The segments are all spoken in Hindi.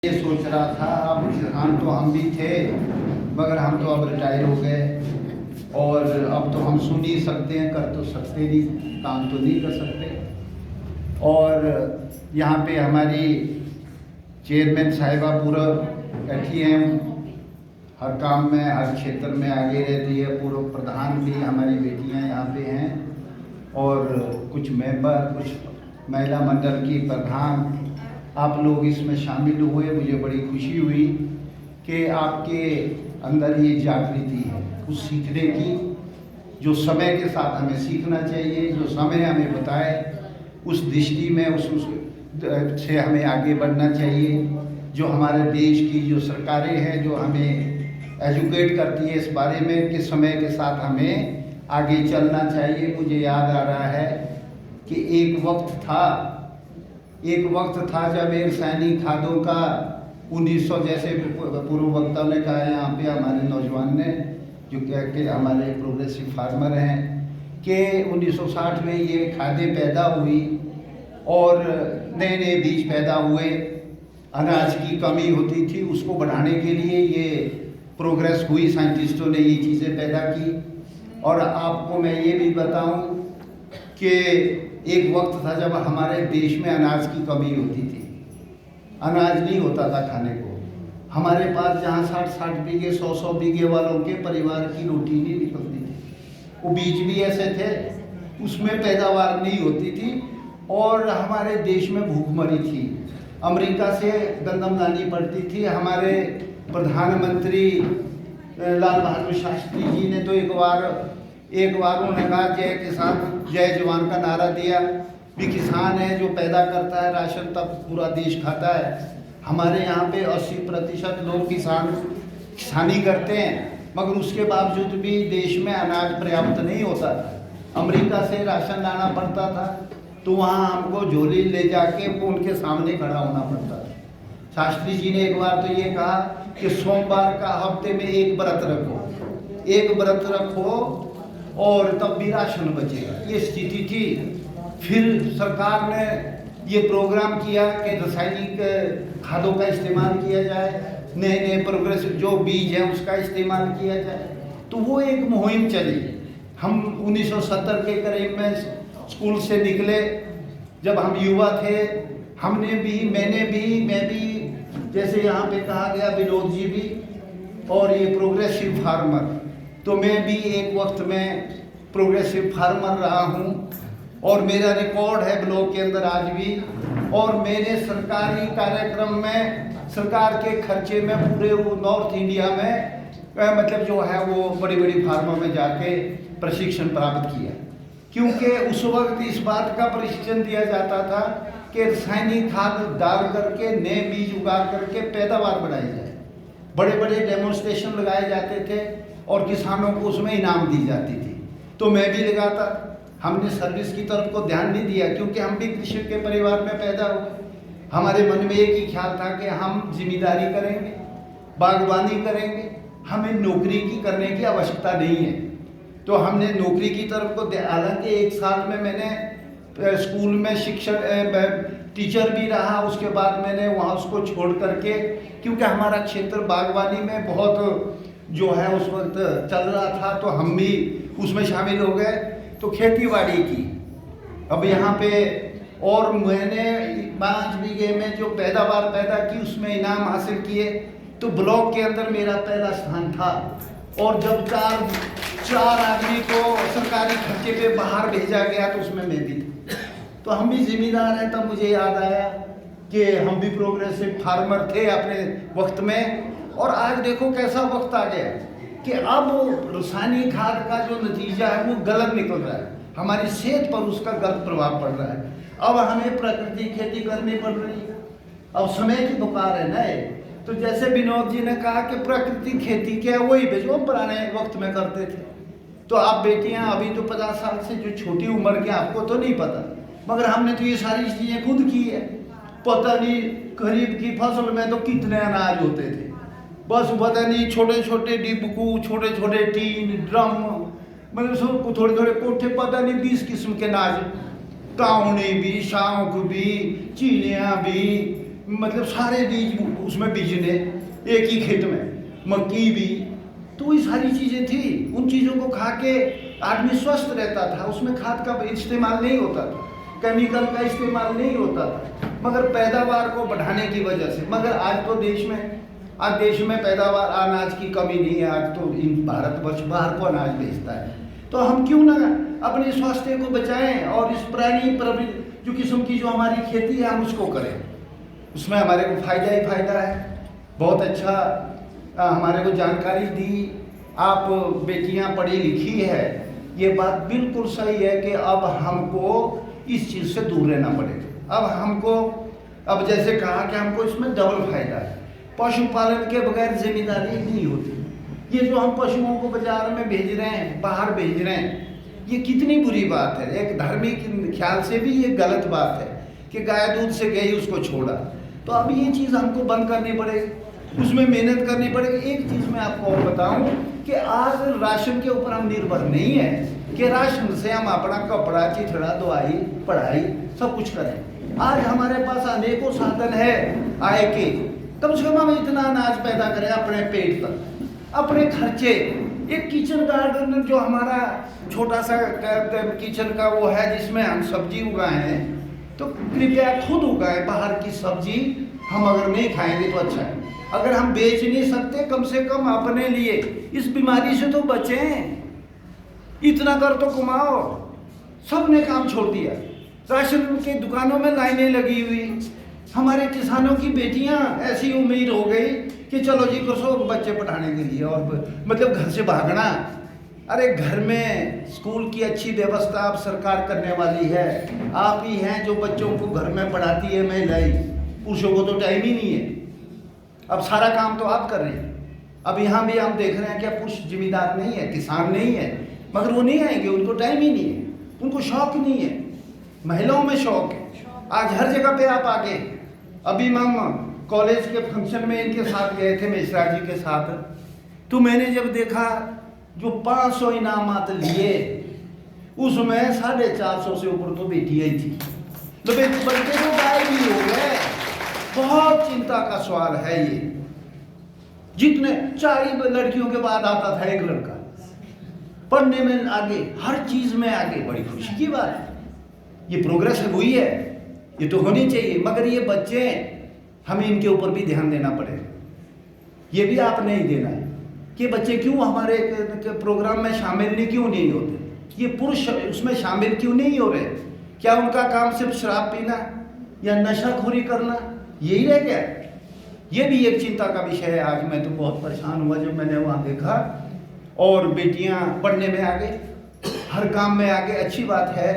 ये सोच रहा था, अब किसान तो हम भी थे मगर हम तो अब रिटायर हो गए और अब तो हम सुन ही सकते हैं, कर तो सकते नहीं, काम तो नहीं कर सकते। और यहाँ पे हमारी चेयरमैन साहिबा पूरा बैठी हैं, हर काम में हर क्षेत्र में आगे रहती है। पूर्व प्रधान भी हमारी बेटियाँ यहाँ पे हैं और कुछ मेंबर, कुछ महिला मंडल की प्रधान, आप लोग इसमें शामिल हुए। मुझे बड़ी खुशी हुई कि आपके अंदर ये जागृति है कुछ सीखने की, जो समय के साथ हमें सीखना चाहिए, जो समय हमें बताए उस दृष्टि में उस से हमें आगे बढ़ना चाहिए। जो हमारे देश की जो सरकारें हैं जो हमें एजुकेट करती है इस बारे में कि समय के साथ हमें आगे चलना चाहिए। मुझे याद आ रहा है कि एक वक्त था जब एक रासायनिक खादों का 1900, जैसे पूर्व वक्ता ने कहा यहाँ पे हमारे नौजवान ने, जो कह के हमारे प्रोग्रेसिव फार्मर हैं, कि 1960 में ये खादें पैदा हुई और नए नए बीज पैदा हुए। अनाज की कमी होती थी, उसको बढ़ाने के लिए ये प्रोग्रेस हुई, साइंटिस्टों ने ये चीज़ें पैदा की। और आपको मैं ये भी बताऊं कि एक वक्त था जब हमारे देश में अनाज की कमी होती थी, अनाज नहीं होता था खाने को। हमारे पास जहाँ 60-60 बीघे 100-100 बीघे वालों के परिवार की रोटी नहीं निकलती थी। वो बीज भी ऐसे थे, उसमें पैदावार नहीं होती थी और हमारे देश में भूखमरी थी। अमेरिका से गंदम लानी पड़ती थी। हमारे प्रधानमंत्री लाल बहादुर शास्त्री जी ने तो एक बार उन्होंने कहा जय किसान जय जवान का नारा दिया। भी किसान है जो पैदा करता है राशन, तब पूरा देश खाता है। हमारे यहाँ पे 80% लोग किसानी करते हैं, मगर उसके बावजूद भी देश में अनाज पर्याप्त नहीं होता था। अमेरिका से राशन लाना पड़ता था तो वहाँ हमको झोली ले जाके उनके सामने खड़ा होना पड़ता था। शास्त्री जी ने एक बार तो ये कहा कि सोमवार का हफ्ते में एक व्रत रखो और तब भी राशन बचेगा। ये स्थिति थी। फिर सरकार ने ये प्रोग्राम किया कि रासायनिक खादों का इस्तेमाल किया जाए, नए नए प्रोग्रेसिव जो बीज है उसका इस्तेमाल किया जाए। तो वो एक मुहिम चली। हम 1970 के करीब में स्कूल से निकले, जब हम युवा थे, मैं भी जैसे यहाँ पे कहा गया विनोद जी भी, और ये प्रोग्रेसिव फार्मर, तो मैं भी एक वक्त में प्रोग्रेसिव फार्मर रहा हूँ और मेरा रिकॉर्ड है ब्लॉक के अंदर आज भी। और मैंने सरकारी कार्यक्रम में सरकार के खर्चे में पूरे नॉर्थ इंडिया में मतलब जो है वो बड़ी बड़ी फार्मों में जाके प्रशिक्षण प्राप्त किया, क्योंकि उस वक्त इस बात का प्रशिक्षण दिया जाता था कि रासायनिक खाद डाल करके नए बीज उगा करके पैदावार बढ़ाई जाए। बड़े बड़े डेमोन्स्ट्रेशन लगाए जाते थे और किसानों को उसमें इनाम दी जाती थी। तो मैं भी लगाता। हमने सर्विस की तरफ को ध्यान नहीं दिया क्योंकि हम भी कृषक के परिवार में पैदा हुए। हमारे मन में एक ही ख्याल था कि हम जिम्मेदारी करेंगे, बागवानी करेंगे, हमें नौकरी की करने की आवश्यकता नहीं है। तो हमने नौकरी की तरफ को, हालांकि 1 साल में मैंने स्कूल में शिक्षक टीचर भी रहा, उसके बाद मैंने वहाँ उसको छोड़ करके, क्योंकि हमारा क्षेत्र बागवानी में बहुत जो है उस वक्त चल रहा था, तो हम भी उसमें शामिल हो गए। तो खेतीबाड़ी की अब यहाँ पे, और मैंने 5 बीघे में जो पैदावार पैदा की उसमें इनाम हासिल किए। तो ब्लॉक के अंदर मेरा पहला स्थान था। और जब चार आदमी को सरकारी खर्चे पे बाहर भेजा गया तो उसमें मैं भी था। तो हम भी जिम्मेदार हैं। तब मुझे याद आया कि हम भी प्रोग्रेसिव फार्मर थे अपने वक्त में, और आज देखो कैसा वक्त आ गया कि अब रासायनिक खाद का जो नतीजा है वो गलत निकल रहा है, हमारी सेहत पर उसका गलत प्रभाव पड़ रहा है। अब हमें प्राकृतिक खेती करनी पड़ रही है। अब समय की पुकार है ना। तो जैसे विनोद जी ने कहा कि प्राकृतिक खेती क्या है, वही जो पुराने वक्त में करते थे। तो आप बेटियां अभी तो 50 साल से जो छोटी उम्र की, आपको तो नहीं पता, मगर हमने तो ये सारी चीज़ें खुद की है। पता नहीं खरीफ की फसल में तो कितने अनाज होते थे, बस पता नहीं छोटे छोटे डिब्बू, छोटे छोटे टीन ड्रम, मतलब सब थोड़े थोड़े कोठे, पता नहीं 20 किस्म के अनाज, काउनी भी, शाउक भी, चीनियाँ भी, मतलब सारे बीज उसमें बीजने एक ही खेत में, मक्की भी, तो ये सारी चीज़ें थी। उन चीज़ों को खा के आदमी स्वस्थ रहता था, उसमें खाद का इस्तेमाल नहीं होता था, केमिकल का इस्तेमाल नहीं होता था, मगर पैदावार को बढ़ाने की वजह से। मगर आज तो देश में पैदावार अनाज की कमी नहीं है। आज तो भारतवर्ष बाहर को अनाज भेजता है, तो हम क्यों ना अपने स्वास्थ्य को बचाएं और इस पुरानी जो किस्म की जो हमारी खेती है हम उसको करें। उसमें हमारे को फ़ायदा ही फ़ायदा है। बहुत अच्छा हमारे को जानकारी दी। आप बेटियां पढ़ी लिखी है, ये बात बिल्कुल सही है कि अब हमको इस चीज़ से दूर रहना पड़ेगा। अब हमको, अब जैसे कहा कि हमको इसमें डबल फायदा है। पशुपालन के बगैर जिम्मेदारी नहीं होती। ये जो हम पशुओं को बाजार में भेज रहे हैं, बाहर भेज रहे हैं, ये कितनी बुरी बात है। एक धार्मिक ख्याल से भी ये गलत बात है कि गाय दूध से गई उसको छोड़ा। तो अब ये चीज़ हमको बंद करनी पड़ेगी, उसमें मेहनत करनी पड़ेगी। एक चीज़ मैं आपको और बताऊं कि आज राशन के ऊपर हम निर्भर नहीं है कि राशन से हम अपना कपड़ा, चिथड़ा, दवाई, पढ़ाई सब कुछ करें। आज हमारे पास अनेकों साधन है आय के। कम से कम हम इतना अनाज पैदा करें अपने पेट तक, अपने खर्चे। एक किचन गार्डन जो हमारा छोटा सा किचन का वो है जिसमें हम सब्जी उगाए हैं, तो कृपया खुद उगाएं। बाहर की सब्जी हम अगर नहीं खाएंगे तो अच्छा है। अगर हम बेच नहीं सकते, कम से कम अपने लिए इस बीमारी से तो बचें। इतना कर तो कमाओ। सब ने काम छोड़ दिया, राशन की दुकानों में लाइनें लगी हुई। हमारे किसानों की बेटियां ऐसी उम्मीद हो गई कि चलो जी कसो बच्चे पढ़ाने के लिए, और मतलब घर से भागना। अरे घर में स्कूल की अच्छी व्यवस्था अब सरकार करने वाली है। आप ही हैं जो बच्चों को घर में पढ़ाती है महिलाएं, पुरुषों को तो टाइम ही नहीं है। अब सारा काम तो आप कर रहे हैं। अब यहाँ भी हम देख रहे हैं कि पुरुष जिम्मेदार नहीं है, किसान नहीं है, मगर वो नहीं आएंगे, उनको टाइम ही नहीं है, उनको शौक नहीं है। महिलाओं में शौक है, आज हर जगह पे आप आगे। अभी हम कॉलेज के फंक्शन में इनके साथ गए थे, मिश्रा जी के साथ, तो मैंने जब देखा जो 500 इनामात लिए उसमें 450 से ऊपर तो बेटियां ही थी। तो बच्चे तो गायब ही हो गए। बहुत चिंता का सवाल है ये। जितने 40 लड़कियों के बाद आता था एक लड़का, पढ़ने में आगे, हर चीज में आगे, बड़ी खुशी की बात है। ये प्रोग्रेस हुई है, ये तो होनी चाहिए। मगर ये बच्चे, हमें इनके ऊपर भी ध्यान देना पड़ेगा। ये भी आप नहीं देना है कि बच्चे क्यों हमारे प्रोग्राम में शामिल क्यों नहीं होते, ये पुरुष उसमें शामिल क्यों नहीं हो रहे। क्या उनका काम सिर्फ शराब पीना या नशाखोरी करना यही रह गया? ये भी एक चिंता का विषय है। आज मैं तो बहुत परेशान हुआ जब मैंने वहाँ देखा। और बेटियाँ पढ़ने में आगे, हर काम में आगे, अच्छी बात है।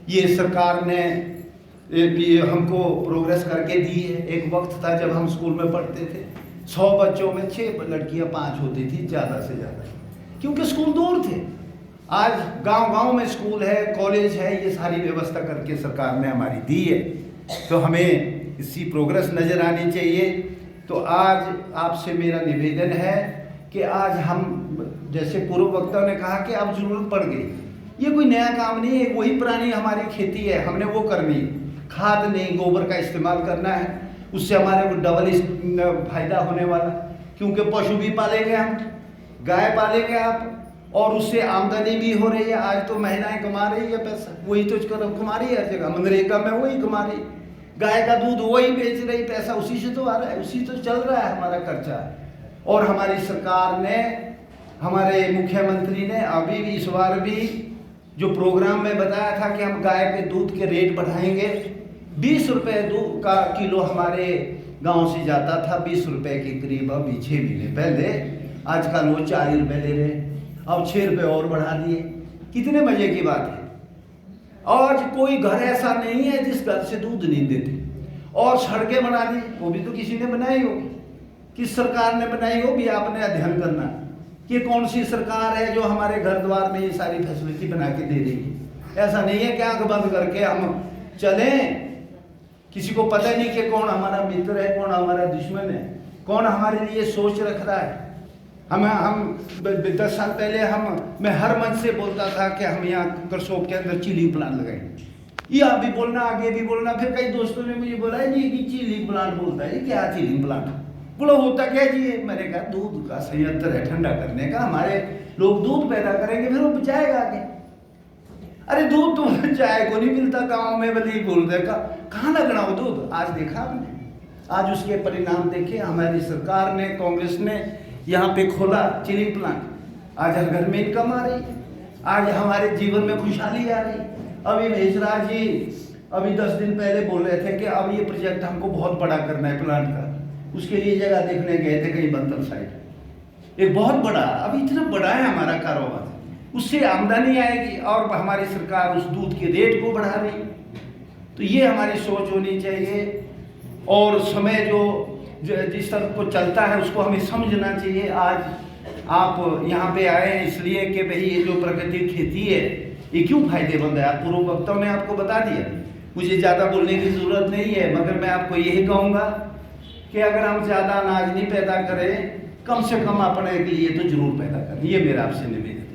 ये सरकार ने भी हमको प्रोग्रेस करके दी है। एक वक्त था जब हम स्कूल में पढ़ते थे, 100 बच्चों में 6 लड़कियां 5 होती थी, ज़्यादा से ज़्यादा, क्योंकि स्कूल दूर थे। आज गांव-गांव में स्कूल है, कॉलेज है, ये सारी व्यवस्था करके सरकार ने हमारी दी है। तो हमें इसकी प्रोग्रेस नज़र आनी चाहिए। तो आज आपसे मेरा निवेदन है कि आज हम, जैसे पूर्व वक्ता ने कहा कि अब जरूरत पड़ गई, ये कोई नया काम नहीं है, वही पुरानी हमारी खेती है, हमने वो करनी है। खाद नहीं, गोबर का इस्तेमाल करना है, उससे हमारे को डबल फायदा होने वाला। क्योंकि पशु भी पालेंगे हम, गाय पालेंगे आप, और उससे आमदनी भी हो रही है। आज तो महिलाएं कमा रही है पैसा, वही तो कमा रही है हर जगह, मनरेगा में वही कमा रही। गाय का दूध वही बेच रही, पैसा उसी से तो आ रहा है, उसी तो चल रहा है हमारा खर्चा। और हमारी सरकार ने, हमारे मुख्यमंत्री ने अभी भी, इस बार भी जो प्रोग्राम में बताया था कि हम गाय के दूध के रेट बढ़ाएंगे। 20 रुपये दूध का किलो हमारे गांव से जाता था, 20 रुपये के करीब अभी 6 महीने पहले। आजकल वो 4 रुपये ले रहे, अब 6 रुपये और बढ़ा दिए। कितने मजे की बात है। आज कोई घर ऐसा नहीं है जिस घर से दूध नहीं देते। और सड़कें बना दी, वो भी तो किसी ने बनाई होगी, किस सरकार ने बनाई हो, भी आपने अध्ययन करना कि कौन सी सरकार है जो हमारे घर द्वार में ये सारी फैसिलिटी बना के दे रही है। ऐसा नहीं है कि आंख बंद करके हम चलें, किसी को पता नहीं कि कौन हमारा मित्र है, कौन हमारा दुश्मन है, कौन हमारे लिए सोच रख रहा है। हम 10 साल पहले मैं हर मंच से बोलता था कि हम यहाँ करसोग के अंदर चिली प्लांट लगाएंगे। यहाँ भी बोलना, आगे भी बोलना। फिर कई दोस्तों ने मुझे बोला नहीं कि चिलिंग प्लांट बोलता है, क्या चिलिंग प्लांट? बोला होता क्या जी है? मैंने कहा दूध का संयंत्र है ठंडा करने का, हमारे लोग दूध पैदा करेंगे फिर वो जाएगा आगे। अरे दूध तो चाय को नहीं मिलता गाँव में, भले ही बोलते कहाँ लगना हो दूध। आज देखा आपने, आज उसके परिणाम देखे। हमारी सरकार ने, कांग्रेस ने यहाँ पे खोला चिलिंग प्लांट, आज हर घर में इनकम आ रही, आज हमारे जीवन में खुशहाली आ रही। अभी महेशराज जी अभी 10 दिन पहले बोल रहे थे कि अब ये प्रोजेक्ट हमको बहुत बड़ा करना है प्लांट का, उसके लिए जगह देखने गए थे कहीं बंतल साइड। एक बहुत बड़ा, अभी इतना बड़ा है हमारा कारोबार, उससे आमदनी आएगी और हमारी सरकार उस दूध के रेट को बढ़ा रही। तो ये हमारी सोच होनी चाहिए और समय जो जिस तरह को चलता है उसको हमें समझना चाहिए। आज आप यहाँ पे आए हैं इसलिए कि भाई ये जो प्राकृतिक खेती है ये क्यों फायदेमंद है, आप पूर्व वक्ताओं ने आपको बता दिया, मुझे ज़्यादा बोलने की ज़रूरत नहीं है। मगर मैं आपको यही कहूँगा कि अगर हम ज़्यादा अनाज नहीं पैदा करें, कम से कम अपने के लिए तो जरूर पैदा करें, ये मेरा आपसे निवेदन है।